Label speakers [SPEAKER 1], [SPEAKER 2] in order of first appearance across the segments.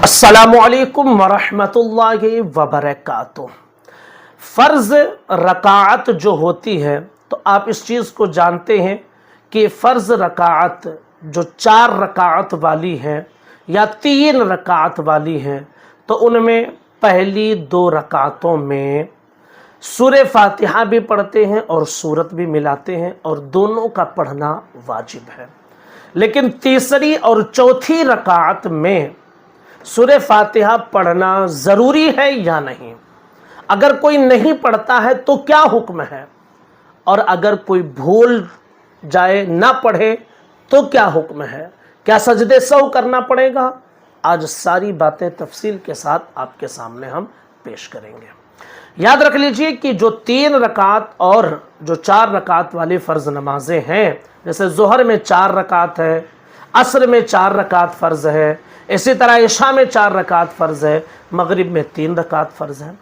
[SPEAKER 1] अस्सलामुअलैकुम वरहमतुल्लाहि वबरकातुह। फ़र्ज़ रकाअत जो होती है, तो आप इस चीज़ को जानते हैं कि फ़र्ज़ रकाअत जो 4 रकाअत वाली हैं या 3 रकाअत वाली हैं, तो उनमें पहली 2 रकातों में सूरह फातिहा भी पढ़ते हैं और सूरत भी मिलाते हैं, और दोनों का पढ़ना वाजिब है। लेकिन तीसरी और चौथी रकाअत में सूरह फातिहा पढ़ना ज़रूरी है या नहीं? अगर कोई नहीं पढ़ता है तो क्या हुक्म है, और अगर कोई भूल जाए ना पढ़े तो क्या हुक्म है? क्या सजदे सहव करना पड़ेगा? आज सारी बातें तफसील के साथ आपके सामने हम पेश करेंगे। याद रख लीजिए कि जो 3 रकात और जो 4 रकात वाली फ़र्ज़ नमाजें हैं, जैसे ज़ोहर में 4 रकात है, असर में 4 रकात फ़र्ज़ है, इसी तरह इशा में 4 रकात फ़र्ज़ है, मगरिब में 3 रकात फ़र्ज़ है।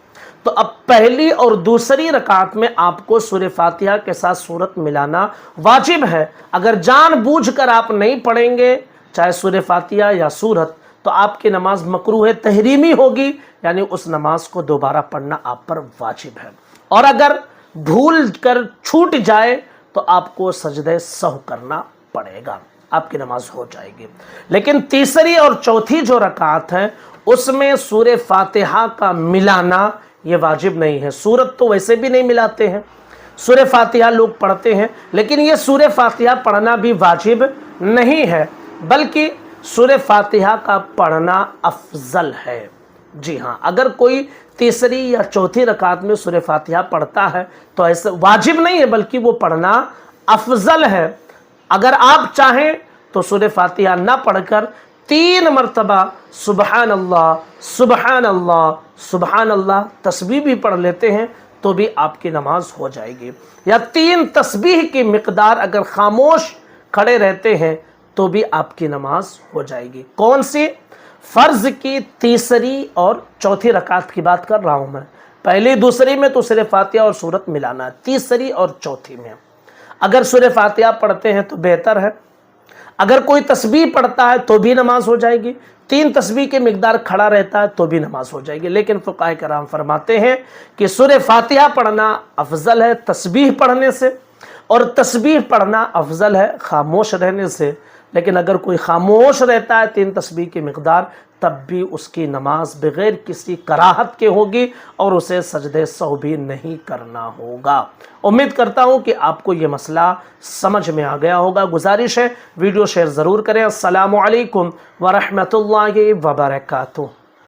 [SPEAKER 1] तो अब पहली और दूसरी रकात में आपको सूरह फातिहा के साथ सूरत मिलाना वाजिब है। अगर जानबूझकर आप नहीं पढ़ेंगे चाहे सूरह फातिहा या सूरत, तो आपकी नमाज मकरूह तहरीमी होगी, यानी उस नमाज को दोबारा पढ़ना आप पर वाजिब है। और अगर भूल कर छूट जाए तो आपको सजदे सहव करना पड़ेगा, आपकी नमाज हो जाएगी। लेकिन तीसरी और चौथी जो रकात है उसमें सूरह फातिहा का मिलाना ये वाजिब नहीं है। सूरत तो वैसे भी नहीं मिलाते हैं, सूरह फातिहा लोग पढ़ते हैं, लेकिन ये सूरह फातिहा पढ़ना भी वाजिब नहीं है, बल्कि सूरह फातिहा का पढ़ना अफजल है। जी हाँ, अगर कोई तीसरी या चौथी रकात में सूरह फातिहा पढ़ता है तो ऐसे वाजिब नहीं है, बल्कि वो पढ़ना अफजल है। अगर आप चाहें तो सूरह फातिहा ना पढ़कर 3 मरतबा सुबहान अल्लाह सुबहान अल्लाह सुबहान अल्लाह तस्बीह भी पढ़ लेते हैं तो भी आपकी नमाज हो जाएगी। या 3 तस्बीह की मिकदार अगर खामोश खड़े रहते हैं तो भी आपकी नमाज हो जाएगी। कौन सी? फ़र्ज़ की तीसरी और चौथी रकात की बात कर रहा हूँ मैं। पहली दूसरी में तो सूरह फातिहा और सूरत मिलाना है, तीसरी और चौथी में अगर सूरह फातिहा पढ़ते हैं तो बेहतर है। अगर कोई तस्बीह पढ़ता है तो भी नमाज हो जाएगी, 3 तस्बीह के मिकदार खड़ा रहता है तो भी नमाज हो जाएगी। लेकिन फ़ुक़हा कराम फरमाते हैं कि सूरह फातिहा पढ़ना अफजल है तस्बीह पढ़ने से, और तस्बीह पढ़ना अफजल है खामोश रहने से। लेकिन अगर कोई खामोश रहता है 3 तस्बीह की मिकदार, तब भी उसकी नमाज बग़ैर किसी कराहत के होगी और उसे सजदे सहव भी नहीं करना होगा। उम्मीद करता हूँ कि आपको ये मसला समझ में आ गया होगा। गुजारिश है वीडियो शेयर ज़रूर करें। अस्सलामु अलैकुम वरहमतुल्लाहि वबरकातुह।